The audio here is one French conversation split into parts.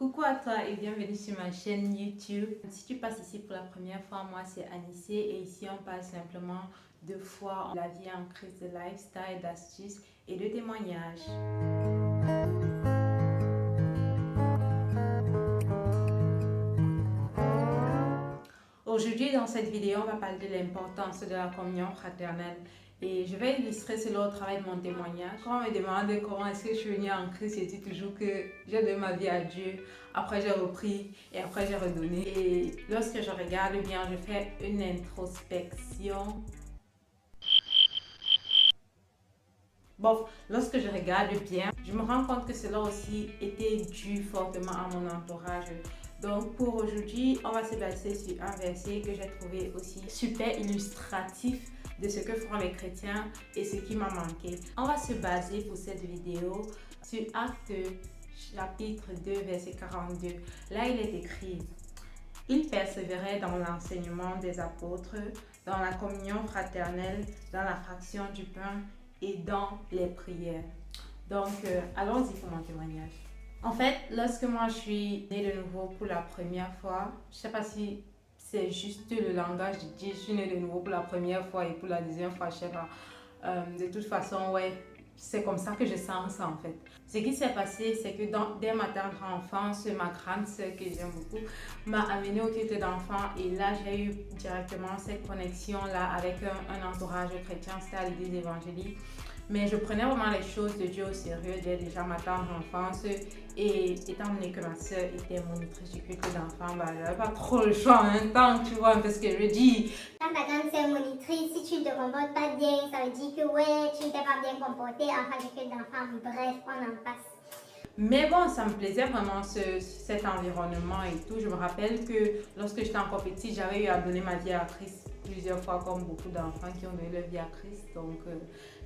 Coucou à toi et bienvenue sur ma chaîne YouTube. Si tu passes ici pour la première fois, moi c'est Anissé et ici on parle simplement de foi, la vie en Christ, de lifestyle, d'astuces et de témoignages. Aujourd'hui dans cette vidéo, on va parler de l'importance de la communion fraternelle. Et je vais illustrer cela au travail de mon témoignage. Quand on me demande comment est-ce que je suis venue en Christ, je dis toujours que j'ai donné ma vie à Dieu. Après j'ai repris et après j'ai redonné. Et lorsque je regarde bien, je fais une introspection. Bon, lorsque je regarde bien, je me rends compte que cela aussi était dû fortement à mon entourage. Donc pour aujourd'hui, on va se baser sur un verset que j'ai trouvé aussi super illustratif de ce que font les chrétiens et ce qui m'a manqué. On va se baser pour cette vidéo sur Actes chapitre 2 verset 42. Là il est écrit: ils persévéraient dans l'enseignement des apôtres, dans la communion fraternelle, dans la fraction du pain et dans les prières. Donc allons-y pour mon témoignage. En fait, lorsque moi je suis née de nouveau pour la première fois, je ne sais pas si c'est juste le langage de Dieu, je suis née de nouveau pour la première fois et pour la deuxième fois, je ne sais pas. De toute façon, ouais, c'est comme ça que je sens ça en fait. Ce qui s'est passé, c'est que dès ma tendre enfance, ma grande sœur que j'aime beaucoup m'a amenée au culte d'enfants et là j'ai eu directement cette connexion là avec un entourage chrétien, c'était à l'église évangélique. Mais je prenais vraiment les choses de Dieu au sérieux dès déjà ma tendre enfance. Et étant donné que ma soeur était monitrice du culte d'enfants, bah, j'avais pas trop le choix en même temps, tu vois un peu ce que je dis. Quand ta grande sœur monitrice, si tu ne te comportes pas bien, ça veut dire que ouais, tu ne t'es pas bien comporté en fait du culte d'enfants. Bref, on en passe. Mais bon, ça me plaisait vraiment cet environnement et tout. Je me rappelle que lorsque j'étais encore petite, j'avais eu à donner ma vie à Christ plusieurs fois, comme beaucoup d'enfants qui ont donné leur vie à Christ. Donc,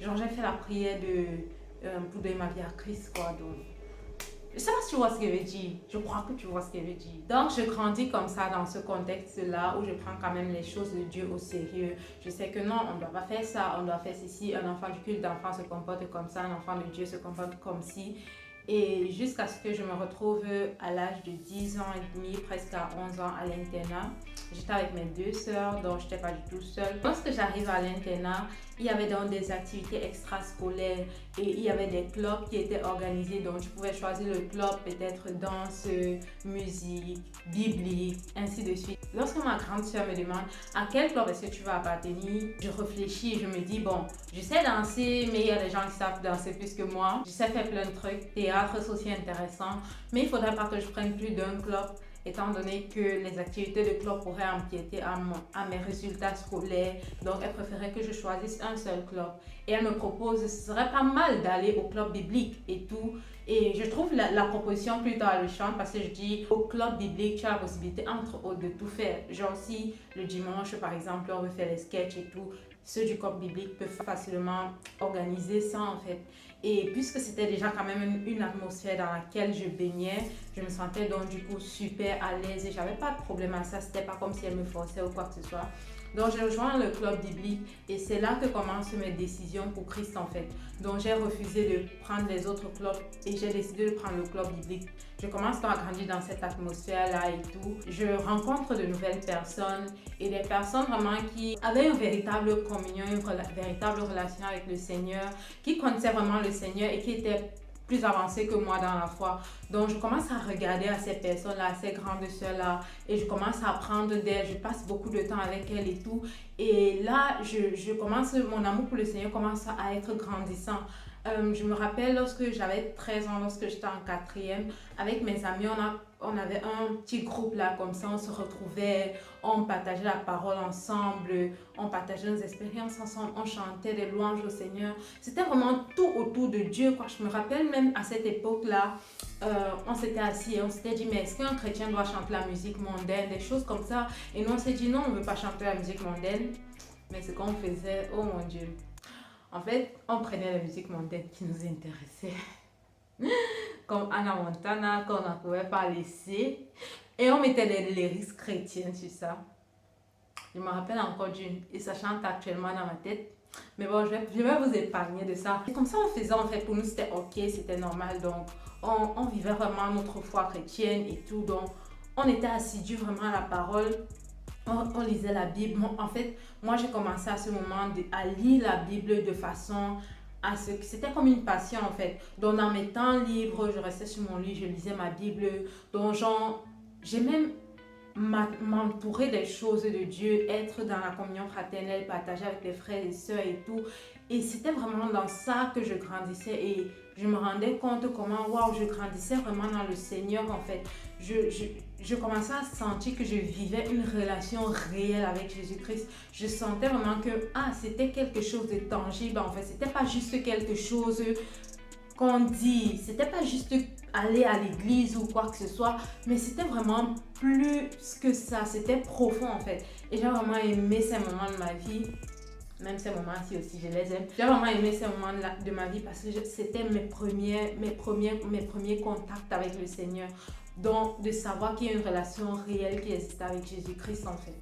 genre, j'ai fait la prière pour donner ma vie à Christ, quoi. Donc, je sais pas si tu vois ce que je veux dire. Je crois que tu vois ce que je veux dire. Donc, je grandis comme ça dans ce contexte-là où je prends quand même les choses de Dieu au sérieux. Je sais que non, on ne doit pas faire ça, on doit faire ceci. Un enfant du culte d'enfant se comporte comme ça, un enfant de Dieu se comporte comme ci. Et jusqu'à ce que je me retrouve à l'âge de 10 ans et demi, presque à 11 ans à l'internat. J'étais avec mes deux sœurs, donc je n'étais pas du tout seule. Lorsque j'arrive à l'internat, il y avait donc des activités extrascolaires et il y avait des clubs qui étaient organisés. Donc je pouvais choisir le club, peut-être danse, musique, biblique, ainsi de suite. Lorsque ma grande sœur me demande à quel club est-ce que tu vas appartenir, je réfléchis et je me dis bon, je sais danser, mais il y a des gens qui savent danser plus que moi. Je sais faire plein de trucs, théâtre, c'est aussi intéressant, mais il ne faudrait pas que je prenne plus d'un club, étant donné que les activités de club pourraient empiéter à mes résultats scolaires. Donc, elle préférait que je choisisse un seul club. Et elle me propose, ce serait pas mal d'aller au club biblique et tout. Et je trouve la proposition plutôt alléchante parce que je dis, au club biblique, tu as la possibilité, entre autres, de tout faire. Genre, si le dimanche, par exemple, on veut faire les sketchs et tout, ceux du club biblique peuvent facilement organiser ça, en fait. Et puisque c'était déjà quand même une atmosphère dans laquelle je baignais, je me sentais donc du coup super à l'aise et j'avais pas de problème à ça. C'était pas comme si elle me forçait ou quoi que ce soit. Donc j'ai rejoint le club biblique et c'est là que commencent mes décisions pour Christ en fait. Donc j'ai refusé de prendre les autres clubs et j'ai décidé de prendre le club biblique. Je commence à grandir dans cette atmosphère-là et tout. Je rencontre de nouvelles personnes et des personnes vraiment qui avaient une véritable communion, une véritable relation avec le Seigneur, qui connaissaient vraiment le Seigneur et qui étaient plus avancées que moi dans la foi. Donc, je commence à regarder à ces personnes-là, à ces grandes sœurs-là, et je commence à apprendre d'elles. Je passe beaucoup de temps avec elles et tout. Et là, mon amour pour le Seigneur commence à être grandissant. Je me rappelle lorsque j'avais 13 ans, lorsque j'étais en quatrième, avec mes amis, on avait un petit groupe là, comme ça, on se retrouvait, on partageait la parole ensemble, on partageait nos expériences ensemble, on chantait des louanges au Seigneur. C'était vraiment tout autour de Dieu, quoi. Je me rappelle même à cette époque-là, on s'était assis et on s'était dit, mais est-ce qu'un chrétien doit chanter la musique mondaine, des choses comme ça? Et nous, on s'est dit, non, on ne veut pas chanter la musique mondaine. Mais ce qu'on faisait, oh mon Dieu. En fait, on prenait la musique mondaine qui nous intéressait, comme Anna Montana, qu'on ne pouvait pas laisser, et on mettait des lyrics chrétiens sur ça. Je me rappelle encore d'une, et ça chante actuellement dans ma tête, mais bon, je vais vous épargner de ça. Et comme ça, on faisait, en fait, pour nous, c'était ok, c'était normal, donc on vivait vraiment notre foi chrétienne et tout. Donc, on était assidus vraiment à la parole. On lisait la Bible. En fait, moi, j'ai commencé à ce moment à lire la Bible de façon à ce que c'était comme une passion en fait. Donc, dans mes temps libres, je restais sur mon lit, je lisais ma Bible. Donc, j'ai même m'entourer des choses de Dieu, être dans la communion fraternelle, partager avec les frères et sœurs et tout. Et c'était vraiment dans ça que je grandissais et je me rendais compte comment, waouh, je grandissais vraiment dans le Seigneur en fait. Je commençais à sentir que je vivais une relation réelle avec Jésus-Christ. Je sentais vraiment que, c'était quelque chose de tangible en fait. C'était pas juste quelque chose qu'on dit, c'était pas juste aller à l'église ou quoi que ce soit, mais c'était vraiment plus que ça, c'était profond en fait. Et j'ai vraiment aimé ces moments de ma vie, même ces moments-ci aussi, je les aime. J'ai vraiment aimé ces moments de ma vie parce que c'était mes premiers contacts avec le Seigneur. Donc, de savoir qu'il y a une relation réelle qui existe avec Jésus-Christ en fait.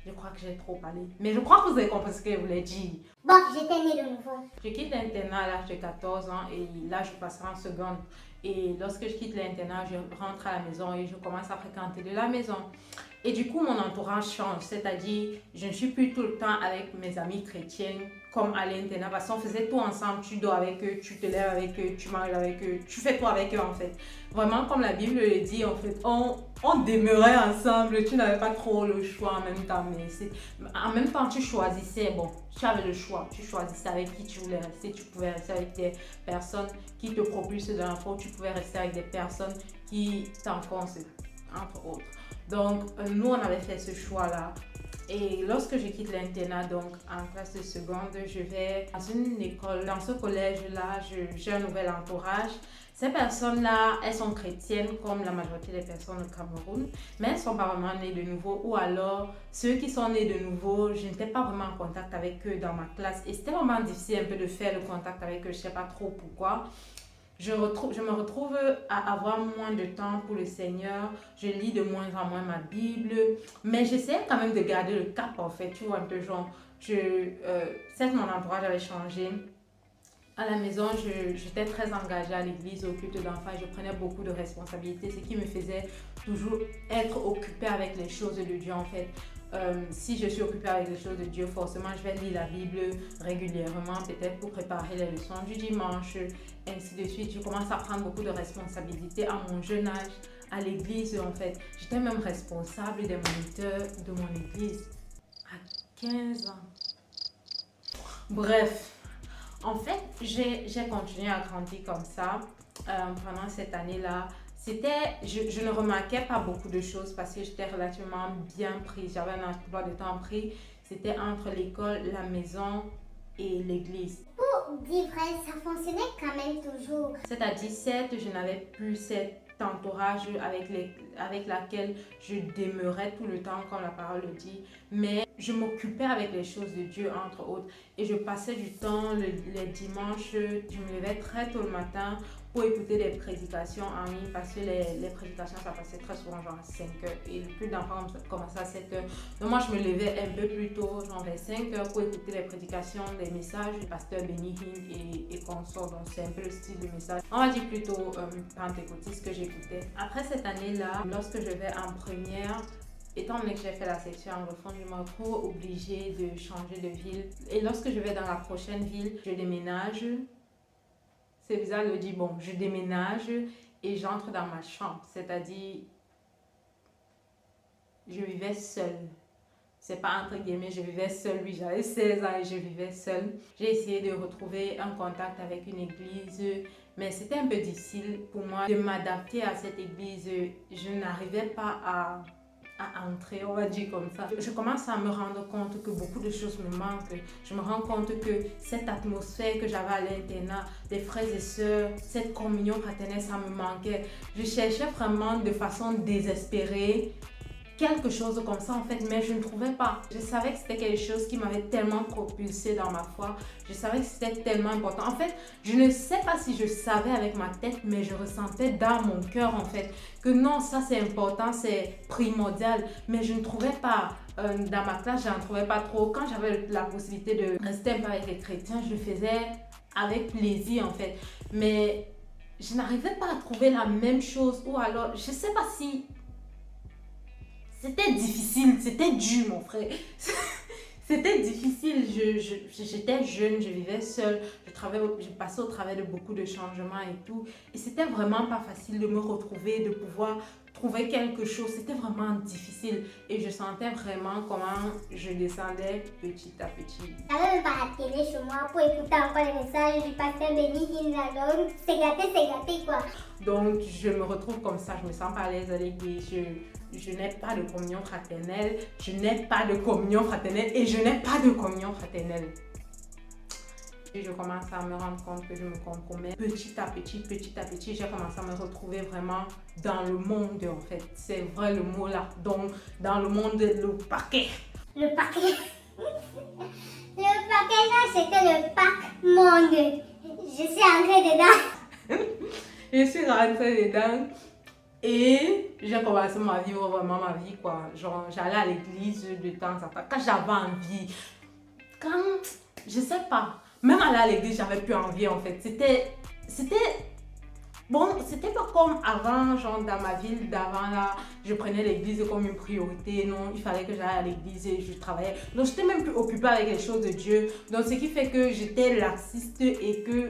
Je crois que j'ai trop parlé. Mais je crois que vous avez compris ce que je voulais dire. Bon, j'étais née de nouveau. Je quitte l'internat à l'âge de 14 ans et là, je passerai en seconde. Et lorsque je quitte l'internat, je rentre à la maison et je commence à fréquenter de la maison. Et du coup, mon entourage change. C'est-à-dire, je ne suis plus tout le temps avec mes amis chrétiens comme à l'internat. Parce qu'on faisait tout ensemble. Tu dors avec eux, tu te lèves avec eux, tu manges avec eux, tu fais tout avec eux en fait. Vraiment, comme la Bible le dit, en fait, on demeurait ensemble. Tu n'avais pas trop le choix en même temps. Mais en même temps, tu choisissais. Bon, tu avais le choix. Tu choisissais avec qui tu voulais rester. Tu pouvais rester avec des personnes qui te propulsent dans la foi. Tu pouvais rester avec des personnes qui t'enfoncent, entre autres. Donc, nous, on avait fait ce choix-là. Et lorsque je quitte l'internat, donc en classe de seconde, je vais dans une école, dans ce collège-là, j'ai un nouvel entourage. Ces personnes-là, elles sont chrétiennes comme la majorité des personnes au Cameroun, mais elles ne sont pas vraiment nées de nouveau. Ou alors, ceux qui sont nés de nouveau, je n'étais pas vraiment en contact avec eux dans ma classe. Et c'était vraiment difficile un peu de faire le contact avec eux, je ne sais pas trop pourquoi. Je me retrouve à avoir moins de temps pour le Seigneur. Je lis de moins en moins ma Bible. Mais j'essaie quand même de garder le cap en fait. Tu vois un peu genre, certes mon entourage avait changé. À la maison, j'étais très engagée à l'église, au culte d'enfants. Je prenais beaucoup de responsabilités, ce qui me faisait toujours être occupée avec les choses de Dieu en fait. Si je suis occupée avec les choses de Dieu, forcément je vais lire la Bible régulièrement, peut-être pour préparer les leçons du dimanche, ainsi de suite. Je commence à prendre beaucoup de responsabilités à mon jeune âge, à l'église en fait. J'étais même responsable des moniteurs de mon église à 15 ans. Bref, en fait, j'ai continué à grandir comme ça pendant cette année-là. Je ne remarquais pas beaucoup de choses parce que j'étais relativement bien prise. J'avais un emploi de temps pris. C'était entre l'école, la maison et l'église. Pour dire vrai, ça fonctionnait quand même toujours. C'est-à-dire, certes, je n'avais plus cet entourage avec laquelle je demeurais tout le temps, comme la parole le dit, mais je m'occupais avec les choses de Dieu, entre autres. Et je passais du temps les dimanches, je me levais très tôt le matin pour écouter des prédications en ligne parce que les prédications ça passait très souvent genre à 5 heures et le culte d'enfants commençait à 7 heures. Donc moi je me levais un peu plus tôt, genre vers 5 heures pour écouter les prédications, des messages du pasteur Benny Hinn et consorts. Donc c'est un peu le style de message. On va dire plutôt pentecôtiste que j'écoutais. Après cette année-là, lorsque je vais en première, étant donné que j'ai fait la section anglophone, je me retrouve obligée de changer de ville. Et lorsque je vais dans la prochaine ville, je déménage. C'est bizarre de dire, bon, je déménage et j'entre dans ma chambre. C'est-à-dire, je vivais seule. C'est pas entre guillemets, je vivais seule. Oui, j'avais 16 ans et je vivais seule. J'ai essayé de retrouver un contact avec une église, mais c'était un peu difficile pour moi de m'adapter à cette église. Je n'arrivais pas à entrer, on va dire comme ça. Je commence à me rendre compte que beaucoup de choses me manquent. Je me rends compte que cette atmosphère que j'avais à l'internat, des frères et sœurs, cette communion fraternelle, ça me manquait. Je cherchais vraiment de façon désespérée quelque chose comme ça en fait, mais je ne trouvais pas. Je savais que c'était quelque chose qui m'avait tellement propulsée dans ma foi. Je savais que c'était tellement important. En fait, je ne sais pas si je savais avec ma tête, mais je ressentais dans mon cœur en fait que non, ça c'est important, c'est primordial. Mais je ne trouvais pas, dans ma classe, je n'en trouvais pas trop. Quand j'avais la possibilité de rester un peu avec les chrétiens, je le faisais avec plaisir en fait. Mais je n'arrivais pas à trouver la même chose. Ou alors, je sais pas si c'était difficile, c'était dur, mon frère. C'était difficile, j'étais jeune, je vivais seule, je passais au travers de beaucoup de changements et tout. Et c'était vraiment pas facile de me retrouver, de pouvoir trouver quelque chose. C'était vraiment difficile. Et je sentais vraiment comment je descendais petit à petit. J'avais même pas la télé chez moi pour écouter encore les messages du pasteur Benny Hinn. C'est gâté quoi. Donc, je me retrouve comme ça, je me sens pas à l'aise à l'église, je n'ai pas de communion fraternelle, je n'ai pas de communion fraternelle et je n'ai pas de communion fraternelle. Et je commence à me rendre compte que je me compromets petit à petit, j'ai commencé à me retrouver vraiment dans le monde en fait. C'est vrai le mot là, donc dans le monde, le paquet. Le paquet. Le paquet là, c'était le pack monde. Je suis entrée dedans. Je suis rentrée dedans et j'ai commencé à vivre vraiment ma vie quoi. Genre, j'allais à l'église de temps en temps quand j'avais envie. Je sais pas, même aller à l'église, j'avais plus envie en fait. Bon, c'était pas comme avant, genre dans ma ville d'avant là, je prenais l'église comme une priorité. Non, il fallait que j'aille à l'église et je travaillais. Donc, j'étais même plus occupée avec les choses de Dieu. Donc, ce qui fait que j'étais laxiste et que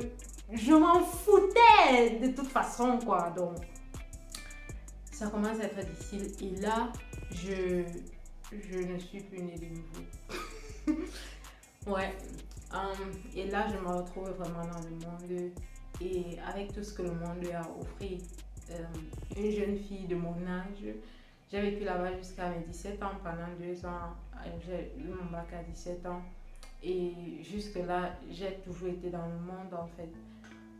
je m'en foutais de toute façon quoi. Donc, ça commence à être difficile. Et là, je ne suis plus née de nouveau. Ouais. Et là, je me retrouve vraiment dans le monde et avec tout ce que le monde a offert. Une jeune fille de mon âge, j'ai vécu là-bas jusqu'à mes 17 ans. Pendant 2 ans, j'ai eu mon bac à 17 ans. Et jusque-là, j'ai toujours été dans le monde en fait.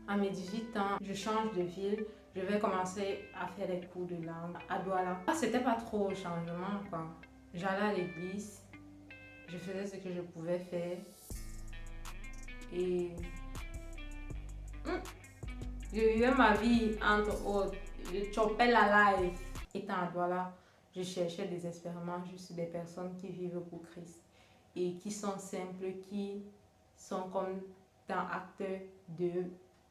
À mes 18 ans, je change de ville. Je vais commencer à faire des cours de langue à Douala. C'était pas trop au changement quoi. J'allais à l'église, je faisais ce que je pouvais faire. Et je vivais ma vie entre autres. Je chopais la life. Étant à Douala, je cherchais désespérément juste des personnes qui vivent pour Christ et qui sont simples, qui sont comme dans Acte 2,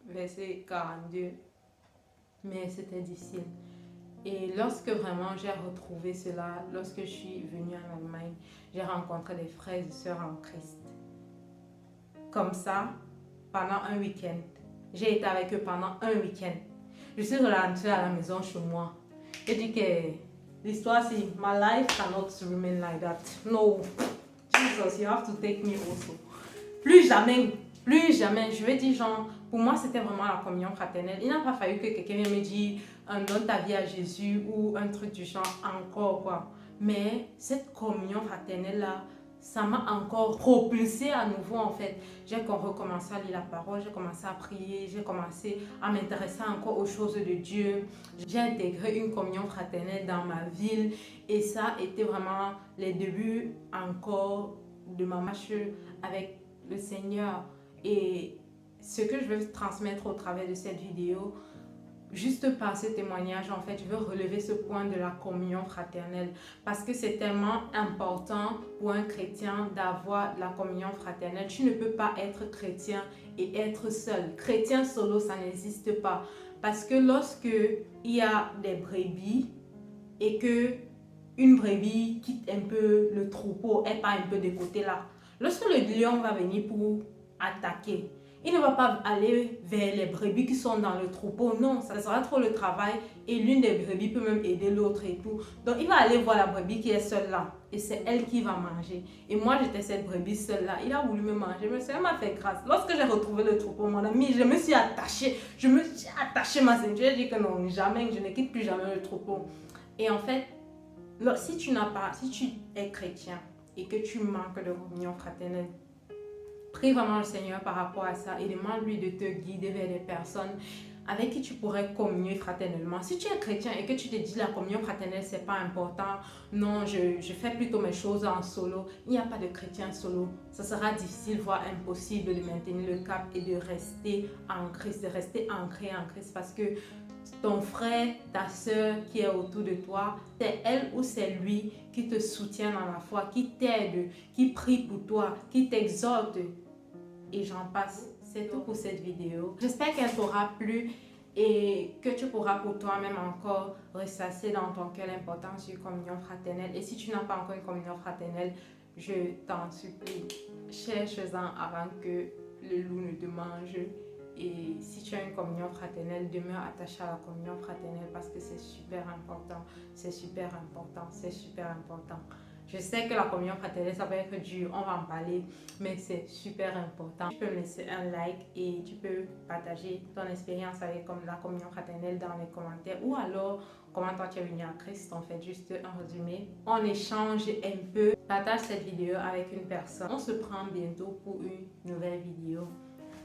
verset 42. Mais c'était difficile. Et lorsque vraiment j'ai retrouvé cela, lorsque je suis venue en Allemagne, j'ai rencontré des frères et sœurs en Christ. Comme ça, pendant un week-end. J'ai été avec eux pendant un week-end. Je suis rentrée à la maison chez moi. J'ai dit que l'histoire c'est my life cannot remain like that. No, Jesus, you have to take me also. Plus jamais. Je vais dire genre, pour moi c'était vraiment la communion fraternelle. Il n'a pas fallu que quelqu'un vienne me dire donne ta vie à Jésus ou un truc du genre encore quoi. Mais cette communion fraternelle là, ça m'a encore propulsée à nouveau en fait. J'ai recommencé à lire la parole, j'ai commencé à prier, j'ai commencé à m'intéresser encore aux choses de Dieu. J'ai intégré une communion fraternelle dans ma ville et ça a été vraiment les débuts encore de ma marche avec le Seigneur. Et ce que je veux transmettre au travers de cette vidéo, juste par ce témoignage, en fait, je veux relever ce point de la communion fraternelle parce que c'est tellement important pour un chrétien d'avoir la communion fraternelle. Tu ne peux pas être chrétien et être seul. Chrétien solo, ça n'existe pas parce que lorsque il y a des brebis et que une brebis quitte un peu le troupeau, elle part un peu de côté là. Lorsque le lion va venir pour attaquer, il ne va pas aller vers les brebis qui sont dans le troupeau. Non, ça sera trop le travail et l'une des brebis peut même aider l'autre et tout. Donc, il va aller voir la brebis qui est seule là et c'est elle qui va manger. Et moi, j'étais cette brebis seule là. Il a voulu me manger, mais ça m'a fait grâce. Lorsque j'ai retrouvé le troupeau, mon ami, je me suis attachée. Ma ceinture. J'ai dit que non, jamais, je ne quitte plus jamais le troupeau. Et en fait, si tu es chrétien et que tu manques de communion fraternelle, prie vraiment le Seigneur par rapport à ça et demande-lui de te guider vers des personnes avec qui tu pourrais communier fraternellement. Si tu es chrétien et que tu te dis la communion fraternelle, c'est pas important, non, je fais plutôt mes choses en solo, il n'y a pas de chrétien solo. Ça sera difficile, voire impossible de maintenir le cap et de rester en Christ, de rester ancré en Christ parce que ton frère, ta soeur qui est autour de toi, c'est elle ou c'est lui qui te soutient dans la foi, qui t'aide, qui prie pour toi, qui t'exhorte. Et j'en passe. C'est tout pour cette vidéo. J'espère qu'elle t'aura plu. et que tu pourras pour toi-même encore ressasser dans ton cœur l'importance d'une communion fraternelle. Et si tu n'as pas encore une communion fraternelle, je t'en supplie, cherche-en avant que le loup ne te mange. Et si tu as une communion fraternelle, demeure attaché à la communion fraternelle parce que c'est super important, c'est super important, c'est super important. Je sais que la communion fraternelle, ça peut être dur, on va en parler, mais c'est super important. Tu peux me laisser un like et tu peux partager ton expérience avec la communion fraternelle dans les commentaires ou alors comment toi tu es venu à Christ. On fait juste un résumé. On échange un peu. Partage cette vidéo avec une personne. On se prend bientôt pour une nouvelle vidéo.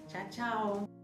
Ciao, ciao!